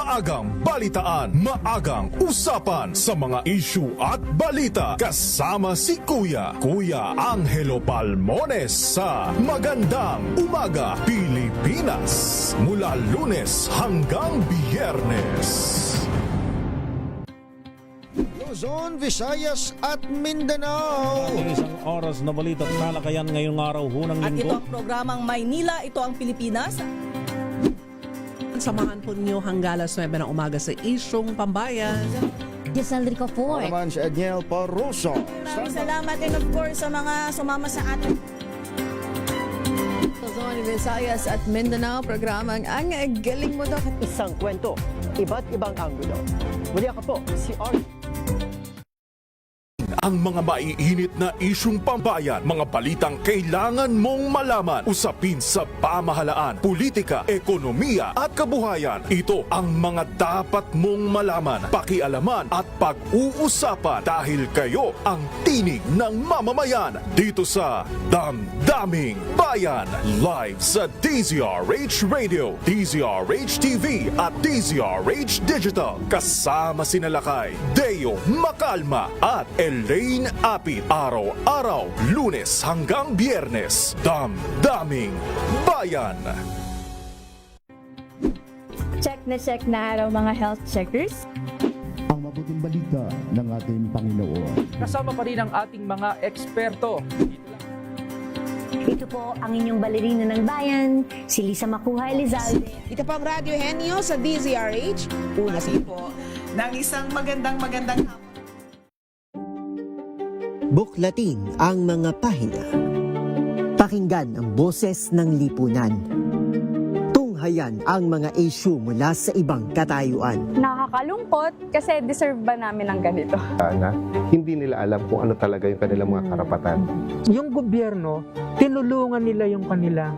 maagang balitaan, maagang usapan sa mga issue at balita. Kasama si Kuya Angelo Palmones sa Magandang Umaga Pilipinas. Mula Lunes hanggang Biyernes. Luzon, Visayas at Mindanao. Isang oras na balita at talakayan ngayong araw hunang At ito linggo. ang programang Maynila, ito ang Pilipinas. Samahan po ninyo hanggang alas 9 ng umaga sa Isyong Pambayan. Giselle Rico-Fort. Naman si Edniel Paruso. Maraming salamat and of course sa mga sumama sa atin. Luzon, Visayas at Mindanao. Programang Ang Galing Mo Daw. Isang kwento, iba't ibang anggulo. Muli ako po, si Art. Ang mga maiinit na isyung pambayan, mga balitang kailangan mong malaman, usapin sa pamahalaan, politika, ekonomiya at kabuhayan. Ito ang mga dapat mong malaman, pakialaman at pag-uusapan dahil kayo ang tinig ng mamamayan dito sa Damdaming Bayan. Live sa DZRH Radio, DZRH TV at DZRH Digital. Kasama sina Lakay, Deo Macalma at Elaine Apit. Araw-araw, Lunes hanggang Biyernes. Damdaming Bayan. Check na araw mga health checkers. Ang mabuting balita ng ating Panginoon. Kasama pa rin ang ating mga eksperto. Ito po ang inyong balerina ng bayan, si Lisa Macuha Elizalde. Ito po ang Radyo Henyo sa DZRH. Una po ng isang magandang hapon. Buklatin ang mga pahina. Pakinggan ang boses ng lipunan. Tunghayan ang mga issue mula sa ibang katayuan. Nakakalungkot kasi deserve ba namin ng ganito? Hindi nila alam kung ano talaga yung kanilang mga karapatan. Yung gobyerno, tinulungan nila yung kanilang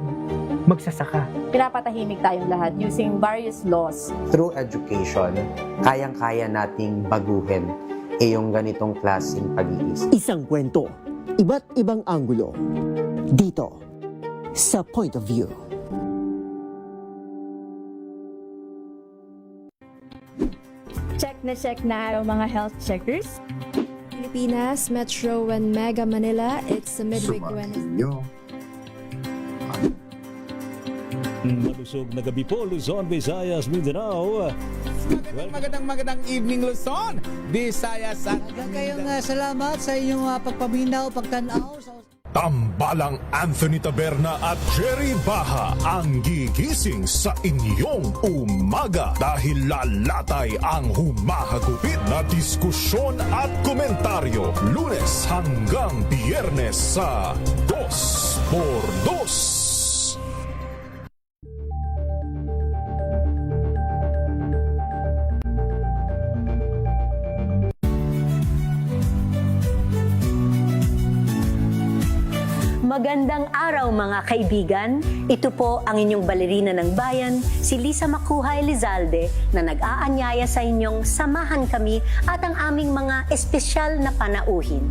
magsasaka. Pinapatahimik tayong lahat using various laws. Through education, kayang-kaya nating baguhin yung ganitong klaseng pag-iisip. Isang kwento, iba't ibang anggulo. Dito, sa Point of View. Check na araw mga health checkers. Pilipinas, Metro and Mega Manila, it's a midweek Wednesday. Malusog na gabi po, Luzon, Visayas, Mindanao. Magandang evening Luzon, Visayas at Kayong salamat sa inyong pagpaminaw, pagtanaw. Tambalang Anthony Taberna at Jerry Baha ang gigising sa inyong umaga dahil lalatay ang humahagupit na diskusyon at komentaryo Lunes hanggang Biyernes sa 2x2. Magandang araw mga kaibigan. Ito po ang inyong balerina ng bayan, si Lisa Macuha Elizalde na nag-aanyaya sa inyong samahan kami at ang aming mga espesyal na panauhin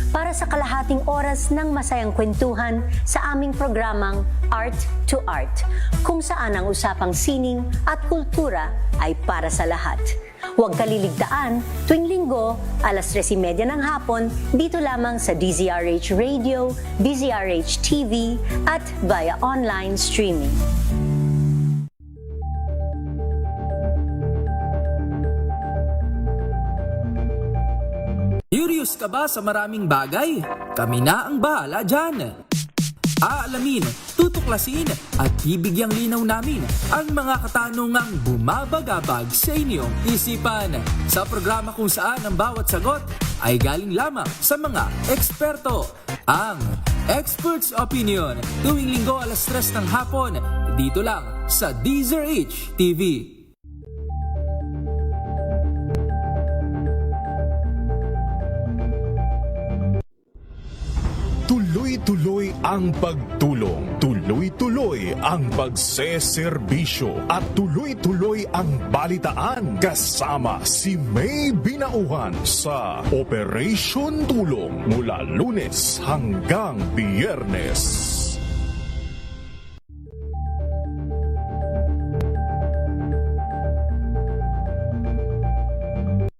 para sa kalahating oras ng masayang kwentuhan sa aming programang Art to Art, kung saan ang usapang sining at kultura ay para sa lahat. Huwag kaliligtaan, tuwing linggo, alas 3:30 ng hapon, dito lamang sa DZRH Radio, DZRH TV, at via online streaming. Curious ka ba sa maraming bagay? Kami na ang bahala dyan. Aalamin, tutuklasin at bibigyang linaw namin ang mga katanungang bumabagabag sa inyong isipan sa programa kung saan ang bawat sagot ay galing lamang sa mga eksperto. Ang Expert's Opinion tuwing linggo alas 3 ng hapon dito lang sa DZRH TV. Tuloy-tuloy ang pagtulong, tuloy-tuloy ang pagseserbisyo at tuloy-tuloy ang balitaan kasama si May Binauhan sa Operation Tulong mula Lunes hanggang Biyernes.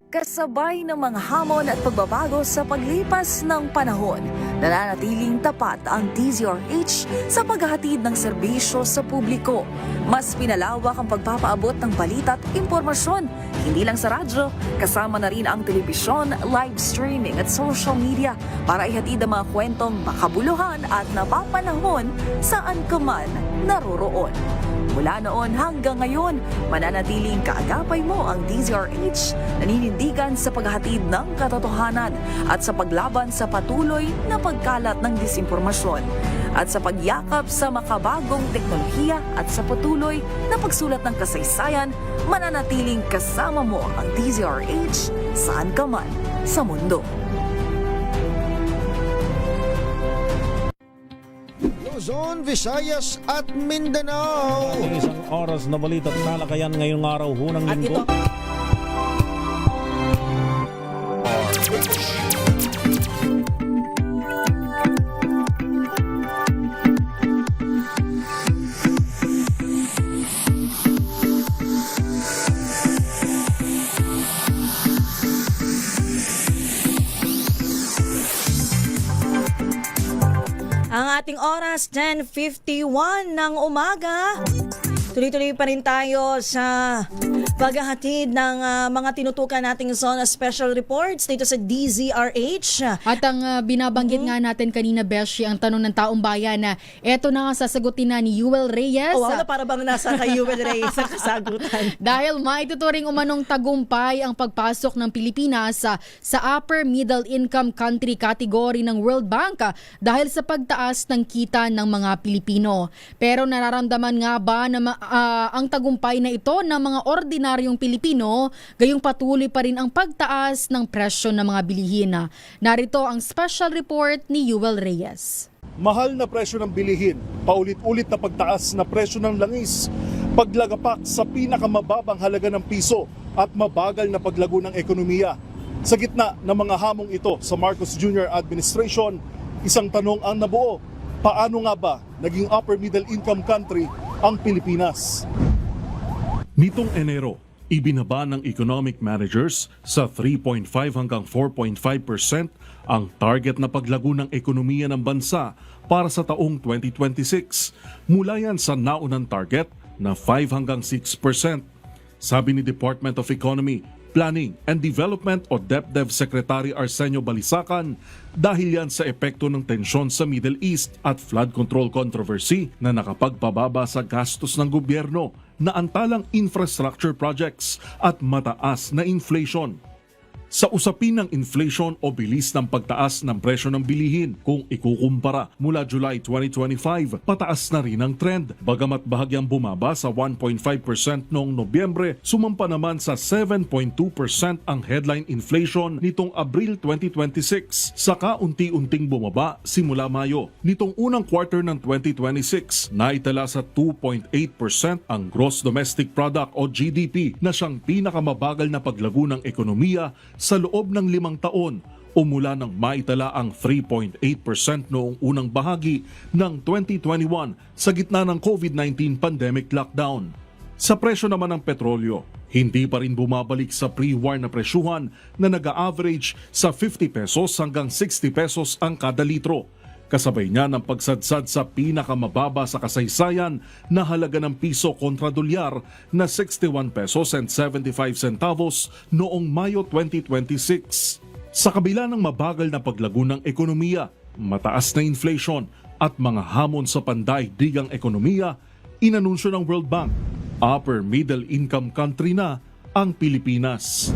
Kasabay ng mga hamon at pagbabago sa paglipas ng panahon, nananatiling tapat ang DZRH sa paghahatid ng serbisyo sa publiko. Mas pinalawak ang pagpapaabot ng balita at impormasyon, hindi lang sa radyo, kasama na rin ang telebisyon, live streaming at social media para ihatid ang mga kwentong makabuluhan at napapanahon saan ka man naroroon. Mula noon hanggang ngayon, mananatiling kaagapay mo ang DZRH, naninindigan sa paghahatid ng katotohanan at sa paglaban sa patuloy na pagkalat ng disinformasyon at sa pagyakap sa makabagong teknolohiya at sa patuloy na pagsulat ng kasaysayan, mananatiling kasama mo ang DZRH saan ka man sa mundo. Luzon, Visayas at Mindanao. Ating isang oras na balita at talakayan ngayong araw hunang linggo. Ang ating oras, 10:51 ng umaga. Tuloy-tuloy pa rin tayo sa paghahatid ng mga tinutukan nating zona special reports dito sa DZRH. At ang binabanggit nga natin kanina, Beshi, ang tanong ng taong bayan na eto na nga sasagutin na ni Yuel Reyes. Wala, para bang nasa kay Yuel Reyes ang kasagutan. Dahil maituturing umanong tagumpay ang pagpasok ng Pilipinas sa upper middle income country category ng World Bank dahil sa pagtaas ng kita ng mga Pilipino. Pero nararamdaman nga ba na ang tagumpay na ito ng mga ordinaryong Pilipino, gayong patuloy pa rin ang pagtaas ng presyo ng mga bilihin? Narito ang special report ni Yuel Reyes. Mahal na presyo ng bilihin, paulit-ulit na pagtaas na presyo ng langis, paglagapak sa pinakamababang halaga ng piso at mabagal na paglago ng ekonomiya. Sa gitna ng mga hamong ito sa Marcos Jr. administration, isang tanong ang nabuo: paano nga ba naging upper middle income country ang Pilipinas? Nitong Enero, ibinaba ng economic managers sa 3.5 hanggang 4.5% ang target na paglago ng ekonomiya ng bansa para sa taong 2026. Mula yan sa naunang target na 5 hanggang 6%. Sabi ni Department of Economy, Planning and Development o DepDev Secretary Arsenio Balisacan, dahil yan sa epekto ng tensyon sa Middle East at flood control controversy na nakapagpababa sa gastos ng gobyerno na antalang infrastructure projects at mataas na inflation. Sa usapin ng inflation o bilis ng pagtaas ng presyo ng bilihin, kung ikukumpara mula July 2025, pataas na rin ang trend. Bagamat bahagyang bumaba sa 1.5% noong Nobyembre, sumampa naman sa 7.2% ang headline inflation nitong Abril 2026, saka unti-unting bumaba simula Mayo. Nitong unang quarter ng 2026, naitala sa 2.8% ang Gross Domestic Product o GDP na siyang pinakamabagal na paglago ng ekonomiya sa loob ng 5 taon o mula nang maitala ang 3.8% noong unang bahagi ng 2021 sa gitna ng COVID-19 pandemic lockdown. Sa presyo naman ng petrolyo, hindi pa rin bumabalik sa pre-war na presyuhan na nag-a-average sa 50 pesos hanggang 60 pesos ang kada litro. Kasabay niya ng pagsadsad sa pinakamababa sa kasaysayan na halaga ng piso kontra dolyar na 61 pesos and 75 centavos noong Mayo 2026. Sa kabila ng mabagal na paglago ng ekonomiya, mataas na inflation at mga hamon sa pandaigdigang ekonomiya, inanunsyo ng World Bank, upper middle income country na ang Pilipinas.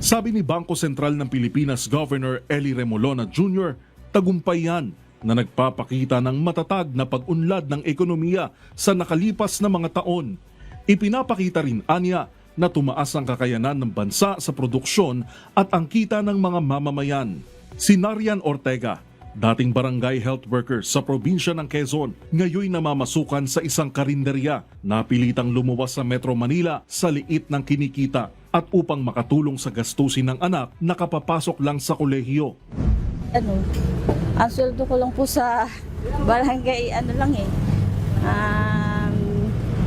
Sabi ni Bangko Sentral ng Pilipinas Governor Eli Remolona Jr., tagumpay yan na nagpapakita ng matatag na pag-unlad ng ekonomiya sa nakalipas na mga taon. Ipinapakita rin anya na tumaas ang kakayanan ng bansa sa produksyon at ang kita ng mga mamamayan. Si Narian Ortega, dating barangay health worker sa probinsya ng Quezon, ngayon namamasukan sa isang karinderya, napilitang lumuwas sa Metro Manila sa liit ng kinikita at upang makatulong sa gastusin ng anak na kapapasok lang sa kolehiyo. Ang sweldo ko lang po sa barangay,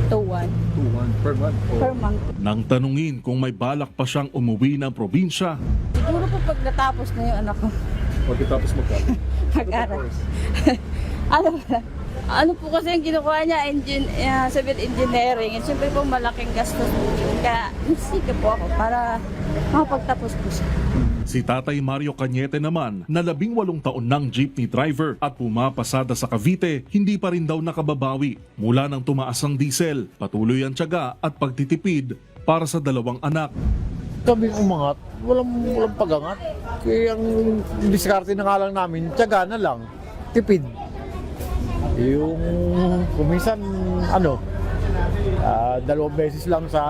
2-1 per month. per month. Nang tanungin kung may balak pa siyang umuwi ng probinsya, Siguro po pag natapos na yung anak ko, pagkatapos mag-aral. Ano po kasi yung kinukuha niya, civil engineering. And siyempre po malaking gastos po yun. Kaya nasika po ako para makapagtapos po siya. si Tatay Mario Cañete naman na 18 taon ng jeepney driver at pumapasada sa Cavite, hindi pa rin daw nakababawi mula nang tumaas ang diesel. Patuloy ang tiyaga at pagtitipid para sa 2 anak. Kaming umangat, walang pagangat. Kaya ang diskarte na nga lang namin, tiyaga na lang, tipid. Yung kumisan, 2 beses lang sa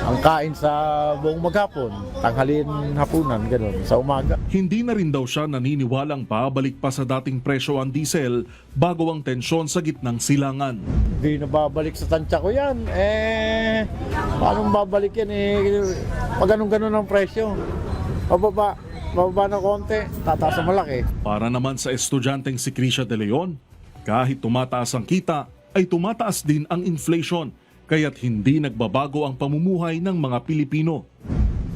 ang kain sa buong maghapon, tanghalin, hapunan, gano'n, sa umaga. Hindi na rin daw siya naniniwalang babalik pa sa dating presyo ang diesel bago ang tensyon sa gitnang silangan. Hindi na babalik sa tansya ko yan. Paano babalik yan pag ganun ang presyo? Bababa ng konti, tataas na malaki. Para naman sa estudyanteng si Krisha De Leon, kahit tumataas ang kita, ay tumataas din ang inflation, kaya't hindi nagbabago ang pamumuhay ng mga Pilipino.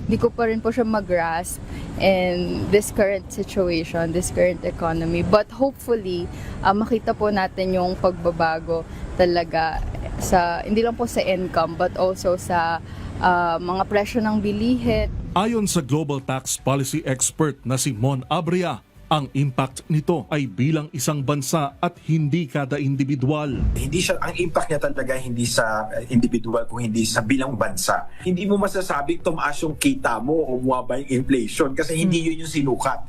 Hindi ko pa rin po siya mag-grasp in this current situation, this current economy. But hopefully, makita po natin yung pagbabago talaga hindi lang po sa income, but also sa mga presyo ng bilihin. Ayon sa global tax policy expert na si Mon Abria, ang impact nito ay bilang isang bansa at hindi kada individual. Ang impact niya talaga hindi sa individual kung hindi sa bilang bansa. Hindi mo masasabing tumaas yung kita mo o bumaba yung inflation kasi hindi yun yung sinukat.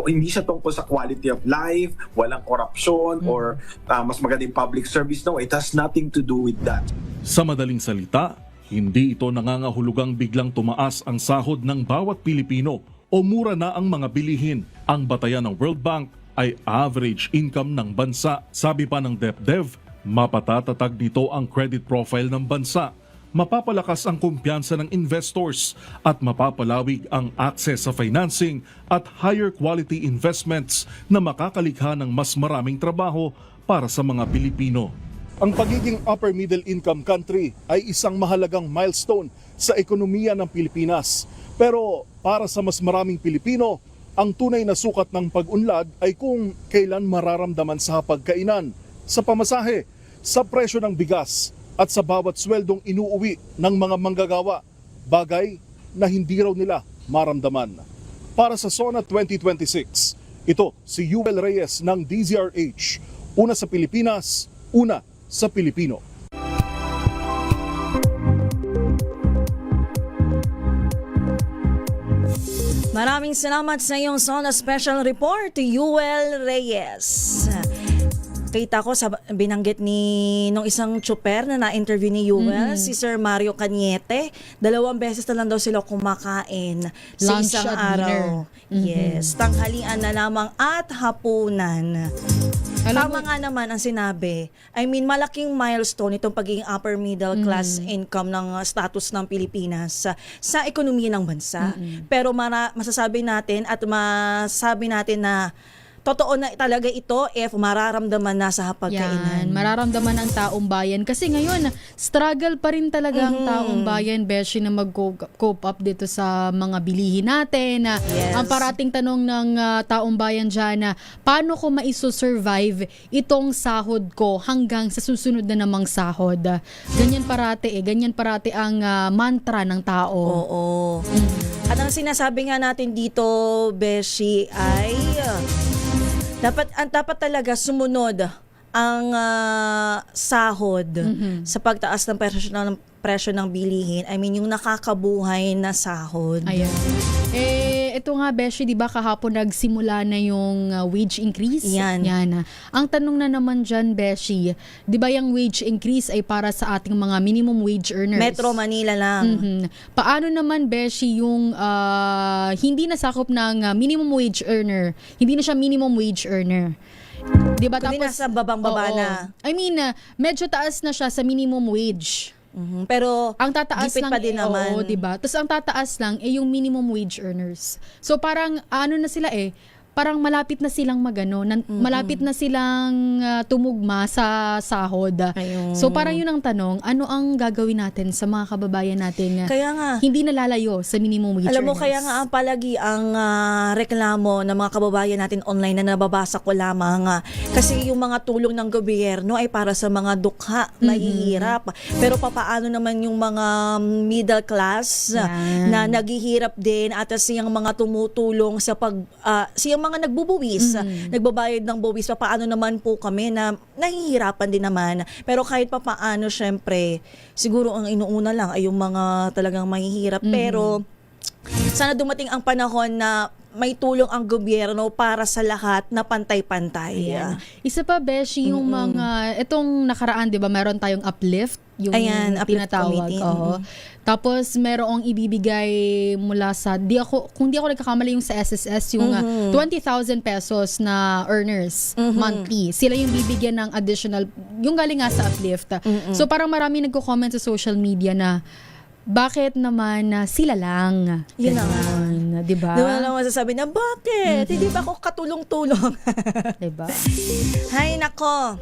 Hindi siya tungkol sa quality of life, walang corruption or mas magandang public service. No, it has nothing to do with that. Sa madaling salita, hindi ito nangangahulugang biglang tumaas ang sahod ng bawat Pilipino o mura na ang mga bilihin. Ang batayan ng World Bank ay average income ng bansa. Sabi pa ng DepDev, mapatatatag nito ang credit profile ng bansa, mapapalakas ang kumpiyansa ng investors at mapapalawig ang access sa financing at higher quality investments na makakalikha ng mas maraming trabaho para sa mga Pilipino. Ang pagiging upper middle income country ay isang mahalagang milestone sa ekonomiya ng Pilipinas. Pero para sa mas maraming Pilipino, ang tunay na sukat ng pag-unlad ay kung kailan mararamdaman sa hapagkainan, sa pamasahe, sa presyo ng bigas at sa bawat sweldong inuuwi ng mga manggagawa, bagay na hindi raw nila maramdaman. Para sa SONA 2026, ito si Yuel Reyes ng DZRH, una sa Pilipinas, una sa Pilipino. Maraming salamat sa iyong SONA Special Report, Yuel Reyes. Kita ko sa binanggit nung isang tsuper na na-interview ni Yuel, si Sir Mario Cañete, 2 beses na lang daw sila kumakain sa Lunch isang at araw. Yes, tanghalian na lamang at hapunan. Tama nga naman ang sinabi. I mean, malaking milestone itong pagiging upper middle class income ng status ng Pilipinas sa ekonomiya ng bansa. Pero masasabi natin at masabi natin na totoo na talaga ito if mararamdaman na sa hapagkainan. Yan, mararamdaman ng taong bayan. Kasi ngayon, struggle pa rin talaga ang taong bayan, Beshi, na mag-cope up dito sa mga bilihin natin. Yes. Ang parating tanong ng taong bayan dyan, paano ko maiso-survive itong sahod ko hanggang sa susunod na namang sahod? Ganyan parati ang mantra ng tao. Oo. At ang sinasabi nga natin dito, Beshi, ay dapat talaga sumunod ang sahod sa pagtaas ng presyo ng bilihin. I mean, yung nakakabuhay na sahod. Ayan. Ito nga, Beshi, di ba kahapon nagsimula na yung wage increase? Yan. Ang tanong na naman dyan, Beshi, di ba yung wage increase ay para sa ating mga minimum wage earners? Metro Manila lang. Paano naman, Beshi, yung hindi nasakop ng minimum wage earner? Hindi na siya minimum wage earner. Diba? Kundi Tapos, nasa babang-baba na. I mean, medyo taas na siya sa minimum wage. Pero ang tataas gipit lang, pa din naman. diba? Tapos ang tataas lang yung minimum wage earners. So parang ano na sila parang malapit na silang malapit na silang tumugma sa sahod. Ayun. So parang yun ang tanong, ano ang gagawin natin sa mga kababayan natin Kaya nga, hindi nalalayo sa minimum wage alam mo, earners? kaya nga ang palagi ang reklamo ng mga kababayan natin online na nababasa ko lamang. Kasi yung mga tulong ng gobyerno ay para sa mga dukha, mahihirap. Pero papaano naman yung mga middle class na naghihirap din at siyang mga tumutulong sa siyang mga nagbubuwis, nagbabayad ng buwis, papaano naman po kami na nahihirapan din naman. Pero kahit papaano, syempre, siguro ang inuuna lang ay yung mga talagang mahihirap. Pero sana dumating ang panahon na may tulong ang gobyerno para sa lahat na pantay-pantay. Isa pa, Beshi, yung mga, itong nakaraan, di ba, meron tayong uplift, yung uplift tinatawag. committee. Tapos, merong ibibigay mula sa, kung di ako nagkakamali yung sa SSS, yung 20,000 pesos na earners monthly. Sila yung bibigyan ng additional, yung galing nga sa uplift. So, parang marami nagko-comment sa social media na, bakit naman sila lang? Yun na nga. Diba? Diba lang masasabi na, bakit? Hindi ba ako katulong-tulong? Diba? Hay nako.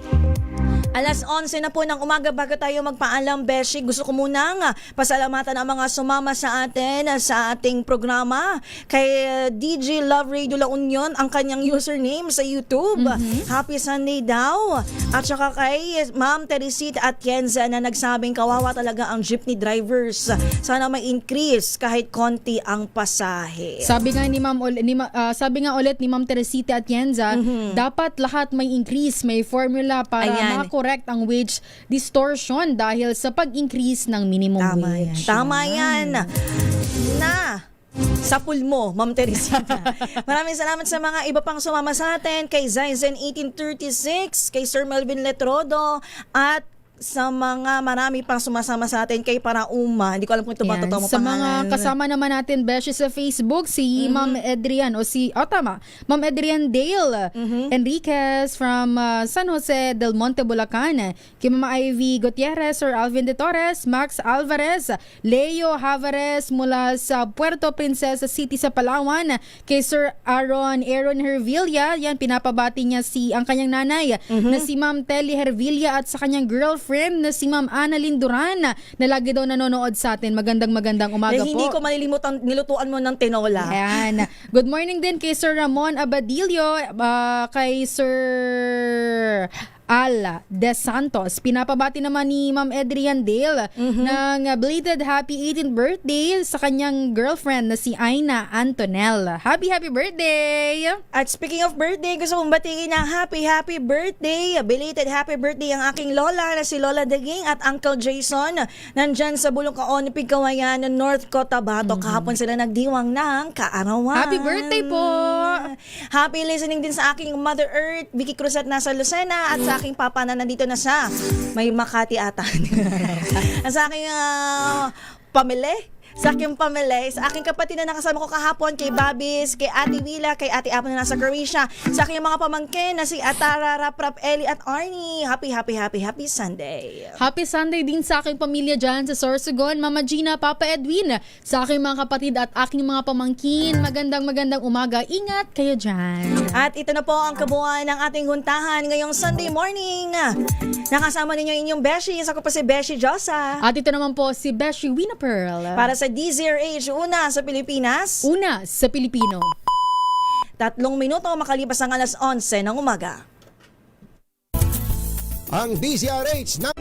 Alas 11 na po ng umaga bago tayo magpaalam, Beshi. Gusto ko munang pasalamatan ang mga sumama sa atin sa ating programa. Kay DJ Love Radio La Union, ang kanyang username sa YouTube. Happy Sunday daw. At saka kay Ma'am Teresita Atienza na nagsabing kawawa talaga ang jeepney drivers. Sana may increase kahit konti ang pasahe. Sabi nga ulit ni Ma'am Teresita Atienza, dapat lahat may increase, may formula para ma-correct ang wage distortion dahil sa pag-increase ng minimum wage. Tama yan. Sa pool mo, Ma'am Teresita. Maraming salamat sa mga iba pang sumama sa atin, kay Zaizen 1836, kay Sir Melvin Letrodo, at sa mga marami pang sumasama sa atin, kay Parauma. Hindi ko alam kung ito ba totoo mo sa pangalan. mga kasama naman natin, Beshi, sa Facebook, si Ma'am Adrian, Ma'am Adrian Dale Enriquez from San Jose del Monte, Bulacan. Kay Mama Ivy Gutierrez, Sir Alvin de Torres, Max Alvarez, Leo Havares mula sa Puerto Princesa City sa Palawan. Kay Sir Aaron Hervilla, yan, pinapabati niya ang kanyang nanay na si Ma'am Telly Hervilla at sa kanyang girlfriend na si Ma'am Annalyn Duran na lagi daw nanonood sa atin. Magandang umaga po. Hindi ko malilimutan, nilutuan mo ng tinola. Ayan. Good morning din kay Sir Ramon Abadillo, kay Sir Al De Santos. Pinapabati naman ni Ma'am Adrian Dale ng belated happy 18th birthday sa kanyang girlfriend na si Aina Antonel. Happy birthday! At speaking of birthday, gusto kong batiin ng happy birthday, belated happy birthday ang aking lola na si Lola Daging at Uncle Jason. Nandyan sa Bulucaon, Pigkawayan, North Cotabato. Kahapon sila nagdiwang ng kaarawan. Happy birthday po! Happy listening din sa aking Mother Earth, Vicky Cruzat nasa Lucena, at sa aking papa na nandito na sa may Makati ata. Sa aking sa aking pamilya, sa aking kapatid na nakasama ko kahapon, kay Babis, kay Ate Wila, kay Ate Apo na nasa Croatia, sa aking mga pamangkin na si Atara, Raprap, Eli at Arnie. Happy Sunday. Happy Sunday din sa aking pamilya dyan sa Sorsogon, Mama Gina, Papa Edwin, sa aking mga kapatid at aking mga pamangkin. Magandang umaga. Ingat kayo dyan. At ito na po ang kabuuan ng ating huntahan ngayong Sunday morning. Nakasama ninyo inyong Beshi. Isa ko po si Beshi Josa. At ito naman po si Beshi Wina Pearl. Para sa DZRH, una sa Pilipinas, una sa Pilipino. 3 minuto makalipas ang alas 11 ng umaga. Ang DZRH na...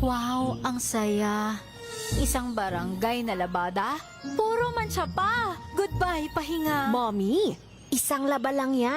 Wow, ang saya. Isang barangay na labada, puro mancha pa. Goodbye, pahinga. Mommy, isang laba lang yan.